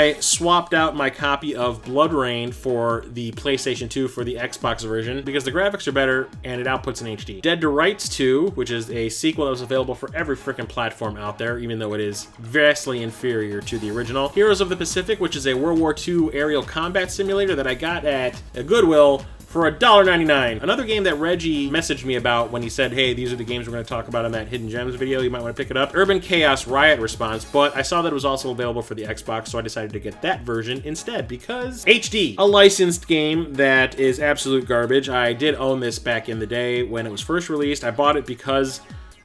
I swapped out my copy of Blood Rain for the PlayStation 2 for the Xbox version because the graphics are better and it outputs in HD. Dead to Rights 2, which is a sequel that was available for every freaking platform out there, even though it is vastly inferior to the original. Heroes of the Pacific, which is a World War II aerial combat simulator that I got at a Goodwill for $1.99. Another game that Reggie messaged me about when he said, hey, these are the games we're going to talk about in that Hidden Gems video, you might want to pick it up. Urban Chaos Riot Response, but I saw that it was also available for the Xbox, so I decided to get that version instead because HD, a licensed game that is absolute garbage. I did own this back in the day when it was first released. I bought it because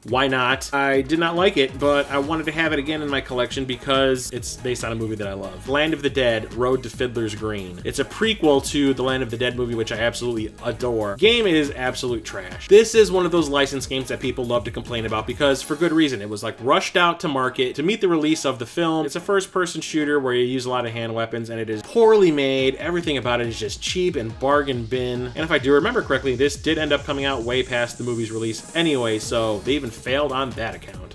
why not? I did not like it, but I wanted to have it again in my collection because it's based on a movie that I love. Land of the Dead, Road to Fiddler's Green. It's a prequel to the Land of the Dead movie, which I absolutely adore. Game is absolute trash. This is one of those licensed games that people love to complain about because for good reason. It was like rushed out to market to meet the release of the film. It's a first-person shooter where you use a lot of hand weapons and it is poorly made. Everything about it is just cheap and bargain bin. And if I do remember correctly, this did end up coming out way past the movie's release anyway, so they even failed on that account.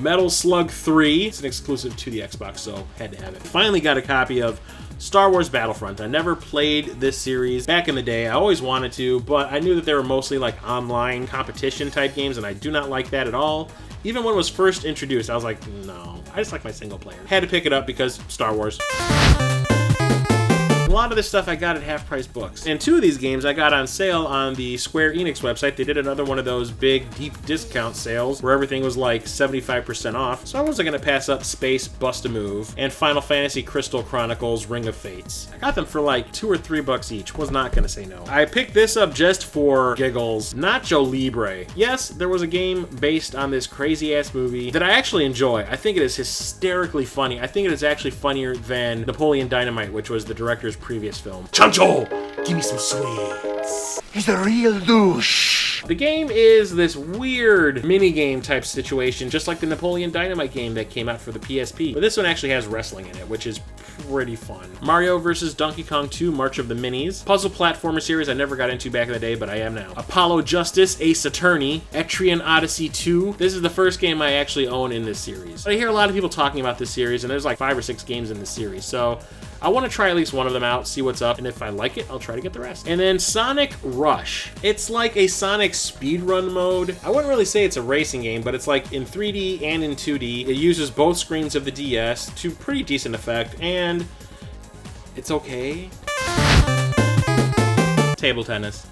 Metal Slug 3. It's an exclusive to the Xbox, so had to have it. Finally got a copy of Star Wars Battlefront. I never played this series back in the day. I always wanted to, but I knew that they were mostly like online competition type games, and I do not like that at all. Even when it was first introduced, I was like, no, I just like my single player. Had to pick it up because Star Wars. A lot of this stuff I got at half-price books. And 2 of these games I got on sale on the Square Enix website. They did another one of those big, deep discount sales where everything was like 75% off. So I wasn't going to pass up Space Bust-A-Move and Final Fantasy Crystal Chronicles Ring of Fates. I got them for like $2 or $3 each. Was not going to say no. I picked this up just for giggles. Nacho Libre. Yes, there was a game based on this crazy-ass movie that I actually enjoy. I think it is hysterically funny. I think it is actually funnier than Napoleon Dynamite, which was the director's previous film. Chancho, give me some sweets. He's a real douche. The game is this weird mini-game type situation, just like the Napoleon Dynamite game that came out for the PSP. But this one actually has wrestling in it, which is pretty fun. Mario vs. Donkey Kong 2, March of the Minis. Puzzle platformer series I never got into back in the day, but I am now. Apollo Justice, Ace Attorney. Etrian Odyssey 2. This is the first game I actually own in this series. I hear a lot of people talking about this series, and there's like 5 or 6 games in this series, so I want to try at least one of them out, see what's up, and if I like it, I'll try to get the rest. And then Sonic Rush. It's like a Sonic speedrun mode. I wouldn't really say it's a racing game, but it's like in 3D and in 2D. It uses both screens of the DS to pretty decent effect, and it's okay. Table tennis.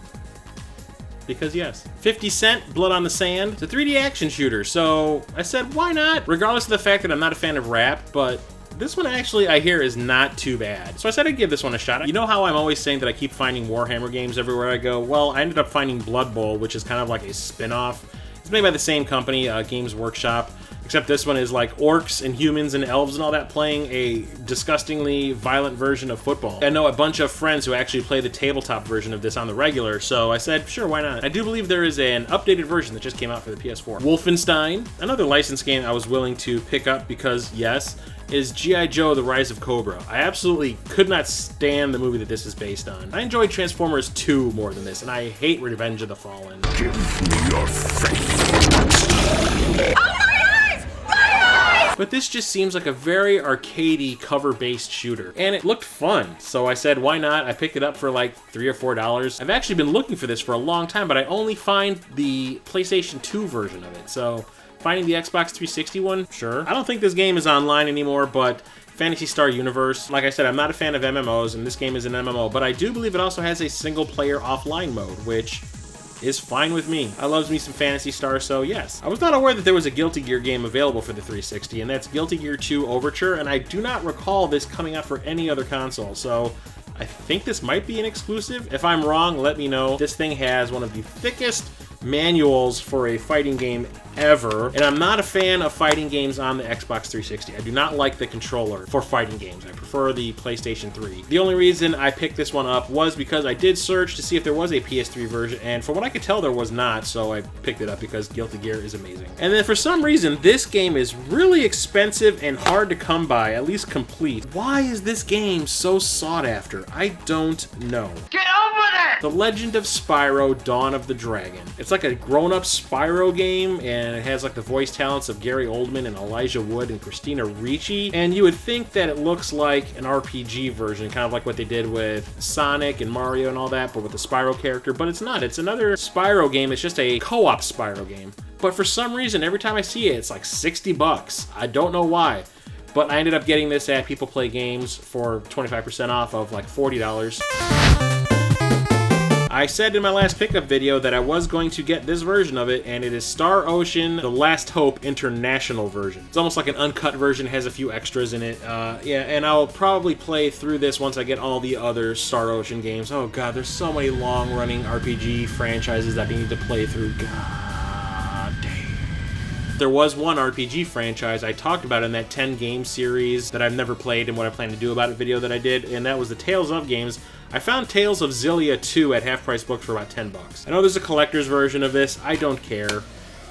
Because yes. 50 Cent, Blood on the Sand. It's a 3D action shooter, so I said, why not? Regardless of the fact that I'm not a fan of rap, but this one actually, I hear, is not too bad. So I said I'd give this one a shot. You know how I'm always saying that I keep finding Warhammer games everywhere I go? Well, I ended up finding Blood Bowl, which is kind of like a spin-off. It's made by the same company, Games Workshop, except this one is like orcs and humans and elves and all that playing a disgustingly violent version of football. I know a bunch of friends who actually play the tabletop version of this on the regular, so I said, sure, why not? I do believe there is an updated version that just came out for the PS4. Wolfenstein, another licensed game I was willing to pick up because, yes, is G.I. Joe: The Rise of Cobra. I absolutely could not stand the movie that this is based on. I enjoyed Transformers 2 more than this, and I hate Revenge of the Fallen. Give me your faith. Oh, my eyes! My eyes! But this just seems like a very arcadey cover-based shooter, and it looked fun, so I said, why not? I picked it up for like $3 or $4. I've actually been looking for this for a long time, but I only find the PlayStation 2 version of it, so finding the Xbox 360 one, sure. I don't think this game is online anymore, but Phantasy Star Universe, like I said, I'm not a fan of MMOs, and this game is an MMO, but I do believe it also has a single-player offline mode, which is fine with me. I love me some Phantasy Star, so yes. I was not aware that there was a Guilty Gear game available for the 360, and that's Guilty Gear 2 Overture, and I do not recall this coming out for any other console, so I think this might be an exclusive. If I'm wrong, let me know. This thing has one of the thickest manuals for a fighting game ever, and I'm not a fan of fighting games on the Xbox 360. I do not like the controller for fighting games. I prefer the PlayStation 3. The only reason I picked this one up was because I did search to see if there was a PS3 version, and from what I could tell, there was not, so I picked it up because Guilty Gear is amazing. And then for some reason, this game is really expensive and hard to come by, at least complete. Why is this game so sought after? I don't know. Get over there! The Legend of Spyro: Dawn of the Dragon. It's like a grown-up Spyro game, and and it has like the voice talents of Gary Oldman and Elijah Wood and Christina Ricci. And you would think that it looks like an RPG version, kind of like what they did with Sonic and Mario and all that, but with the Spyro character. But it's not. It's another Spyro game. It's just a co-op Spyro game. But for some reason, every time I see it, it's like 60 bucks. I don't know why. But I ended up getting this at People Play Games for 25% off of like $40. I said in my last pickup video that I was going to get this version of it, and it is Star Ocean The Last Hope International version. It's almost like an uncut version, has a few extras in it. Yeah, and I'll probably play through this once I get all the other Star Ocean games. Oh god, there's so many long-running RPG franchises that I need to play through. God damn. There was one RPG franchise I talked about in that 10 game series that I've never played and what I plan to do about it video that I did, and that was the Tales of games. I found Tales of Xillia 2 at half price books for about 10 bucks. I know there's a collector's version of this. I don't care.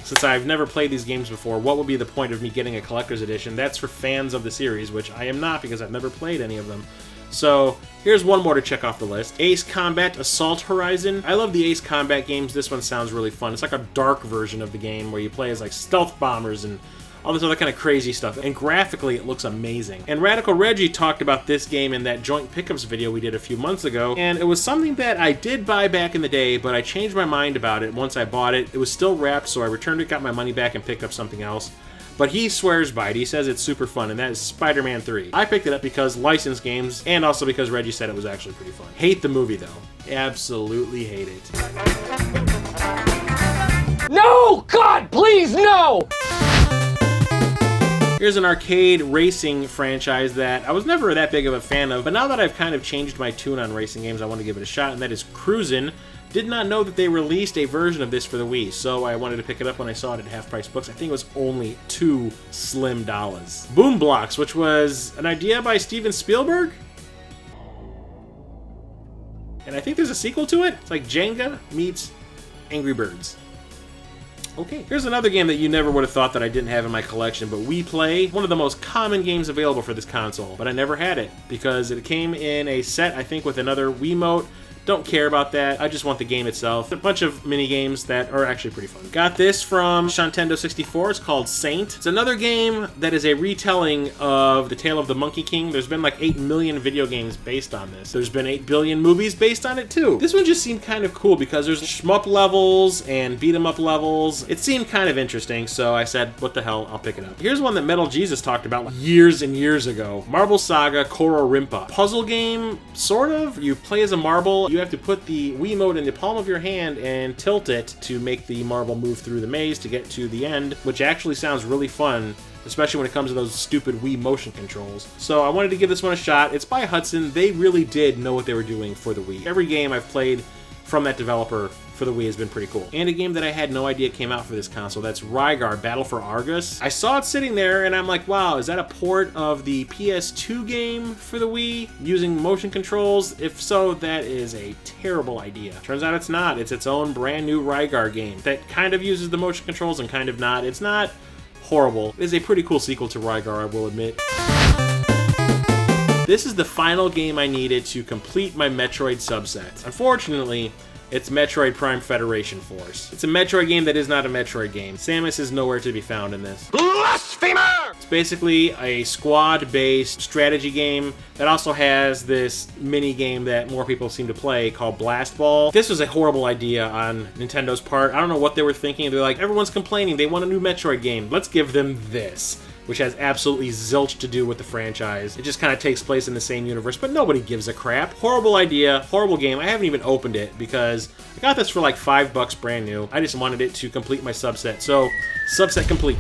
Since I've never played these games before, what would be the point of me getting a collector's edition? That's for fans of the series, which I am not because I've never played any of them. So, here's one more to check off the list. Ace Combat Assault Horizon. I love the Ace Combat games. This one sounds really fun. It's like a dark version of the game where you play as like stealth bombers and all this other kind of crazy stuff. And graphically, it looks amazing. And Radical Reggie talked about this game in that joint pickups video we did a few months ago. And it was something that I did buy back in the day, but I changed my mind about it once I bought it. It was still wrapped, so I returned it, got my money back, and picked up something else. But he swears by it. He says it's super fun, and that is Spider-Man 3. I picked it up because licensed games, and also because Reggie said it was actually pretty fun. Hate the movie, though. Absolutely hate it. No! God, please, no! Here's an arcade racing franchise that I was never that big of a fan of, but now that I've kind of changed my tune on racing games, I want to give it a shot, and that is Cruisin'. Did not know that they released a version of this for the Wii, so I wanted to pick it up when I saw it at half price books. I think it was only $2 slim. Boom Blocks, which was an idea by Steven Spielberg? And I think there's a sequel to it. It's like Jenga meets Angry Birds. Okay, here's another game that you never would have thought that I didn't have in my collection, but Wii Play, one of the most common games available for this console, but I never had it because it came in a set, I think, with another Wiimote. Don't care about that. I just want the game itself. A bunch of mini games that are actually pretty fun. Got this from Nintendo 64. It's called Saint. It's another game that is a retelling of The Tale of the Monkey King. There's been like 8 million video games based on this. There's been 8 billion movies based on it too. This one just seemed kind of cool because there's shmup levels and beat 'em up levels. It seemed kind of interesting, so I said, what the hell, I'll pick it up. Here's one that Metal Jesus talked about years and years ago. Marble Saga Koro Rimpa. Puzzle game, sort of. You play as a marble. You have to put the Wiimote in the palm of your hand and tilt it to make the marble move through the maze to get to the end, which actually sounds really fun, especially when it comes to those stupid Wii motion controls. So I wanted to give this one a shot. It's by Hudson. They really did know what they were doing for the Wii. Every game I've played from that developer for the Wii has been pretty cool. And a game that I had no idea came out for this console, that's Rygar Battle for Argus. I saw it sitting there and I'm like, wow, is that a port of the PS2 game for the Wii using motion controls? If so, that is a terrible idea. Turns out it's not. It's its own brand new Rygar game that kind of uses the motion controls and kind of not. It's not horrible. It is a pretty cool sequel to Rygar, I will admit. This is the final game I needed to complete my Metroid subset. Unfortunately, it's Metroid Prime Federation Force. It's a Metroid game that is not a Metroid game. Samus is nowhere to be found in this. Blasphemer! It's basically a squad-based strategy game that also has this mini game that more people seem to play called Blast Ball. This was a horrible idea on Nintendo's part. I don't know what they were thinking. They're like, everyone's complaining. They want a new Metroid game. Let's give them this, which has absolutely zilch to do with the franchise. It just kind of takes place in the same universe, but nobody gives a crap. Horrible idea, horrible game. I haven't even opened it because I got this for like $5 brand new. I just wanted it to complete my subset. So, subset complete.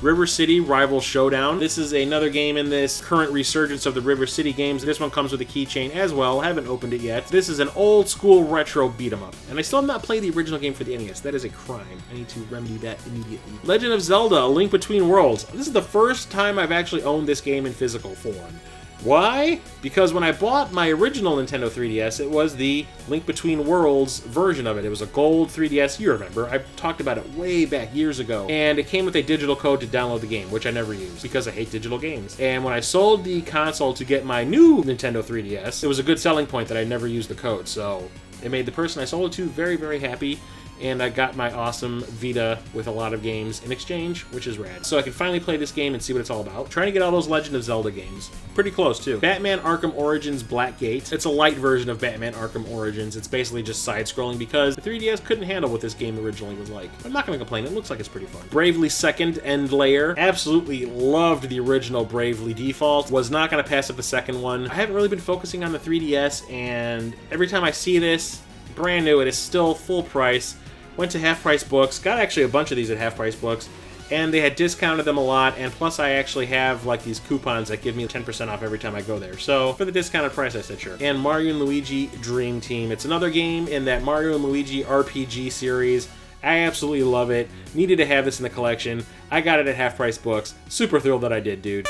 River City Rival Showdown. This is another game in this current resurgence of the River City games. This one comes with a keychain as well. Haven't opened it yet. This is an old school retro beat 'em up. And I still have not played the original game for the NES. That is a crime. I need to remedy that immediately. Legend of Zelda, A Link Between Worlds. This is the first time I've actually owned this game in physical form. Why? Because when I bought my original Nintendo 3DS, it was the Link Between Worlds version of it. It was a gold 3DS, you remember. I talked about it way back years ago. And it came with a digital code to download the game, which I never used because I hate digital games. And when I sold the console to get my new Nintendo 3DS, it was a good selling point that I never used the code, so it made the person I sold it to very, very happy. and I got my awesome Vita with a lot of games in exchange, which is rad. So I can finally play this game and see what it's all about. Trying to get all those Legend of Zelda games. Pretty close, too. Batman Arkham Origins Blackgate. It's a light version of Batman Arkham Origins. It's basically just side-scrolling because the 3DS couldn't handle what this game originally was like. I'm not going to complain. It looks like it's pretty fun. Bravely Second End Layer. Absolutely loved the original Bravely Default. Was not going to pass up the second one. I haven't really been focusing on the 3DS, and every time I see this, brand new, it is still full price. Went to Half Price Books, got actually a bunch of these at Half Price Books, and they had discounted them a lot, and plus I actually have like these coupons that give me 10% off every time I go there. So for the discounted price, I said sure. And Mario and Luigi Dream Team. It's another game in that Mario and Luigi RPG series. I absolutely love it. Needed to have this in the collection. I got it at Half Price Books. Super thrilled that I did, dude.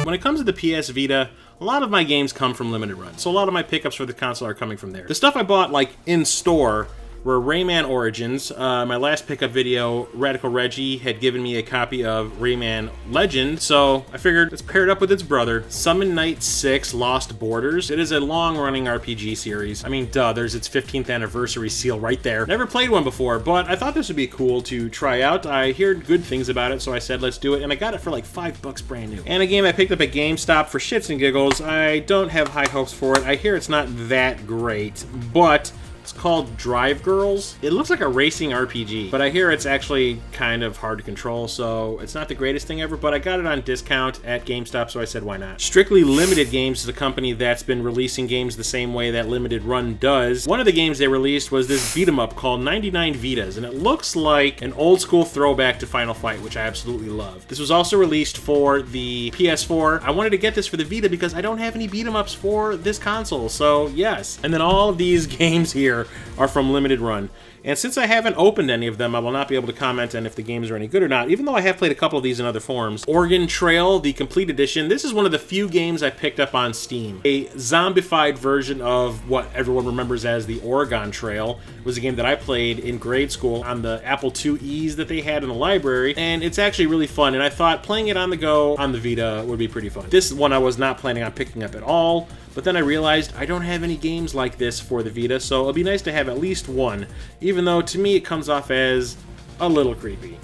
When it comes to the PS Vita, a lot of my games come from limited run, so a lot of my pickups for the console are coming from there. The stuff I bought, like, in store were Rayman Origins. My last pickup video, Radical Reggie had given me a copy of Rayman Legend, so I figured it's paired up with its brother, Summon Night 6 Lost Borders. It is a long-running RPG series. I mean, duh, there's its 15th anniversary seal right there. Never played one before, but I thought this would be cool to try out. I heard good things about it, so I said let's do it, and I got it for like $5 brand new. And a game I picked up at GameStop for shits and giggles. I don't have high hopes for it. I hear it's not that great, but it's called Drive Girls. It looks like a racing RPG, but I hear it's actually kind of hard to control, so it's not the greatest thing ever, but I got it on discount at GameStop, so I said why not. Strictly Limited Games is a company that's been releasing games the same way that Limited Run does. One of the games they released was this beat-em-up called 99 Vitas, and it looks like an old-school throwback to Final Fight, which I absolutely love. This was also released for the PS4. I wanted to get this for the Vita because I don't have any beat-em-ups for this console, so yes. And then all of these games here are from Limited Run. And since I haven't opened any of them, I will not be able to comment on if the games are any good or not, even though I have played a couple of these in other forms. Oregon Trail, the Complete Edition. This is one of the few games I picked up on Steam. A zombified version of what everyone remembers as the Oregon Trail. It was a game that I played in grade school on the Apple IIe's that they had in the library, and it's actually really fun, and I thought playing it on the go on the Vita would be pretty fun. This one I was not planning on picking up at all, but then I realized I don't have any games like this for the Vita, so it'll be nice to have at least one, even though to me it comes off as a little creepy.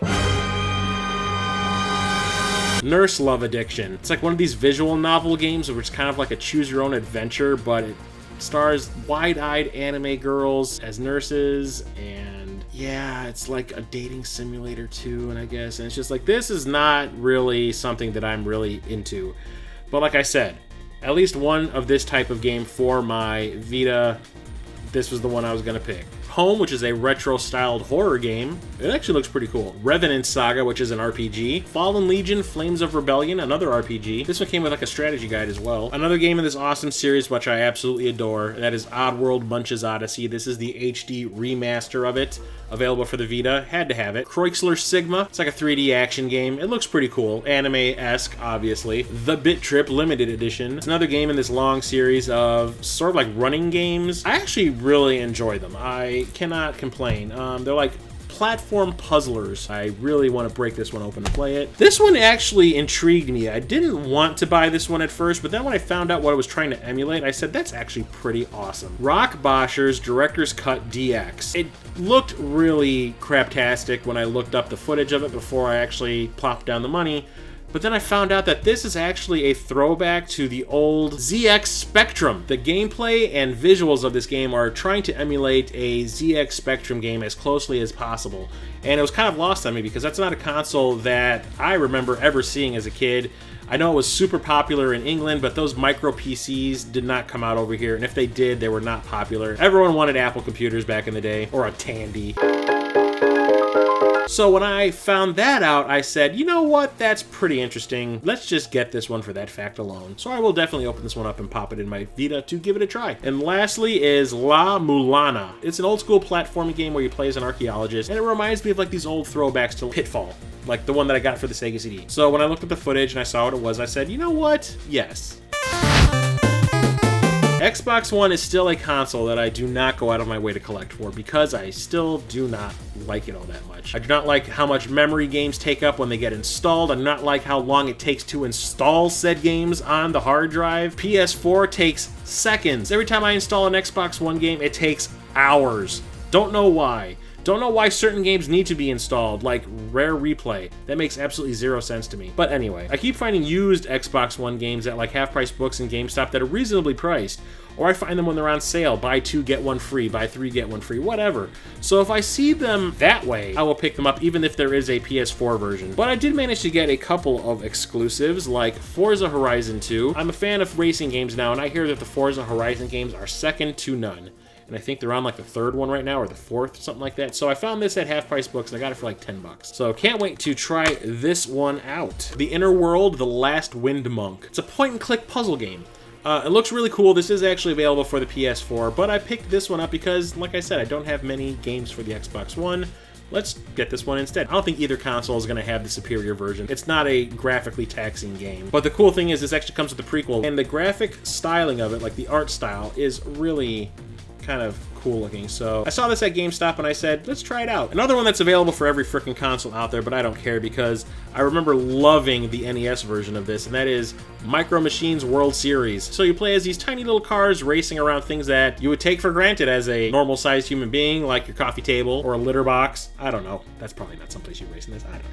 Nurse Love Addiction. It's like one of these visual novel games where it's kind of like a choose-your-own-adventure, but it stars wide-eyed anime girls as nurses, and yeah, it's like a dating simulator too, and I guess, and it's just like, this is not really something that I'm really into. But like I said, at least one of this type of game for my Vita. This was the one I was going to pick. Home, which is a retro-styled horror game. It actually looks pretty cool. Revenant Saga, which is an RPG. Fallen Legion, Flames of Rebellion, another RPG. This one came with like a strategy guide as well. Another game in this awesome series, which I absolutely adore, that is Oddworld Munch's Odyssey. This is the HD remaster of it, available for the Vita. Had to have it. Chrysler Sigma. It's like a 3D action game. It looks pretty cool. Anime-esque, obviously. The Bit Trip Limited Edition. It's another game in this long series of sort of like running games. I actually really enjoy them. I cannot complain. They're like platform puzzlers. I really want to break this one open and play it. This one actually intrigued me. I didn't want to buy this one at first, but then when I found out what I was trying to emulate, I said, that's actually pretty awesome. Rock Boscher's Director's Cut DX. It looked really craptastic when I looked up the footage of it before I actually plopped down the money. But then I found out that this is actually a throwback to the old ZX Spectrum. The gameplay and visuals of this game are trying to emulate a ZX Spectrum game as closely as possible. And it was kind of lost on me because that's not a console that I remember ever seeing as a kid. I know it was super popular in England, but those micro PCs did not come out over here. And if they did, they were not popular. Everyone wanted Apple computers back in the day, or a Tandy. So when I found that out, I said, you know what, that's pretty interesting. Let's just get this one for that fact alone. So I will definitely open this one up and pop it in my Vita to give it a try. And lastly is La Mulana. It's an old school platforming game where you play as an archaeologist, and it reminds me of like these old throwbacks to Pitfall, like the one that I got for the Sega CD. So when I looked at the footage and I saw what it was, I said, you know what, yes. Xbox One is still a console that I do not go out of my way to collect for because I still do not like it all that much. I do not like how much memory games take up when they get installed. I do not like how long it takes to install said games on the hard drive. PS4 takes seconds. Every time I install an Xbox One game, it takes hours. Don't know why. Don't know why certain games need to be installed, like Rare Replay. That makes absolutely zero sense to me. But anyway, I keep finding used Xbox One games at like half-price books and GameStop that are reasonably priced, or I find them when they're on sale, buy 2 get 1 free, buy 3 get 1 free, whatever. So if I see them that way, I will pick them up even if there is a PS4 version. But I did manage to get a couple of exclusives, like Forza Horizon 2. I'm a fan of racing games now, and I hear that the Forza Horizon games are second to none. And I think they're on like the 3rd one right now, or the 4th, something like that. So I found this at Half Price Books, and I got it for like 10 bucks. So can't wait to try this one out. The Inner World, The Last Wind Monk. It's a point-and-click puzzle game. It looks really cool. This is actually available for the PS4, but I picked this one up because, like I said, I don't have many games for the Xbox One. Let's get this one instead. I don't think either console is going to have the superior version. It's not a graphically taxing game. But the cool thing is this actually comes with the prequel, and the graphic styling of it, like the art style, is really kind of cool looking. So I saw this at GameStop and I said, let's try it out. Another one that's available for every freaking console out there, but I don't care because I remember loving the NES version of this, and that is Micro Machines World Series. So you play as these tiny little cars racing around things that you would take for granted as a normal-sized human being, like your coffee table or a litter box. I don't know. That's probably not someplace you race in this. I don't know.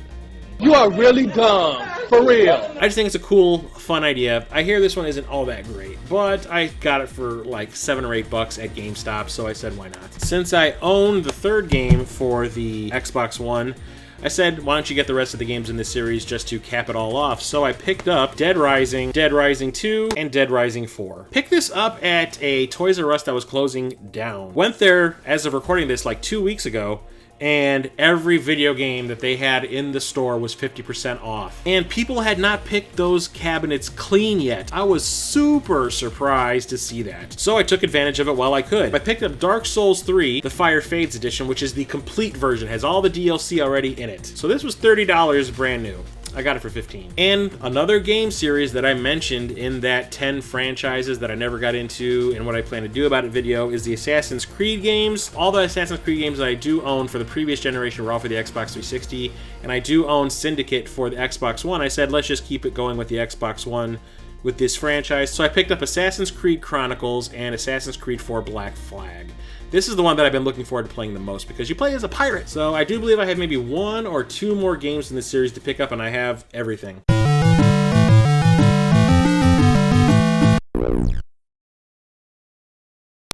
You are really dumb. For real. I just think it's a cool, fun idea. I hear this one isn't all that great, but I got it for like 7 or 8 bucks at GameStop, so I said, why not? Since I own the 3rd game for the Xbox One, I said, why don't you get the rest of the games in this series just to cap it all off? So I picked up Dead Rising, Dead Rising 2, and Dead Rising 4. Picked this up at a Toys R Us that was closing down. Went there, as of recording this, like 2 weeks ago, and every video game that they had in the store was 50% off. And people had not picked those cabinets clean yet. I was super surprised to see that. So I took advantage of it while I could. I picked up Dark Souls 3, the Fire Fades edition, which is the complete version, has all the DLC already in it. So this was $30 brand new. I got it for 15. And another game series that I mentioned in that 10 franchises that I never got into and what I plan to do about it video is the Assassin's Creed games. All the Assassin's Creed games that I do own for the previous generation were all for the Xbox 360, and I do own Syndicate for the Xbox One. I said, let's just keep it going with the Xbox One with this franchise. So I picked up Assassin's Creed Chronicles and Assassin's Creed 4 Black Flag. This is the one that I've been looking forward to playing the most because you play as a pirate. So I do believe I have maybe 1 or 2 more games in this series to pick up, and I have everything.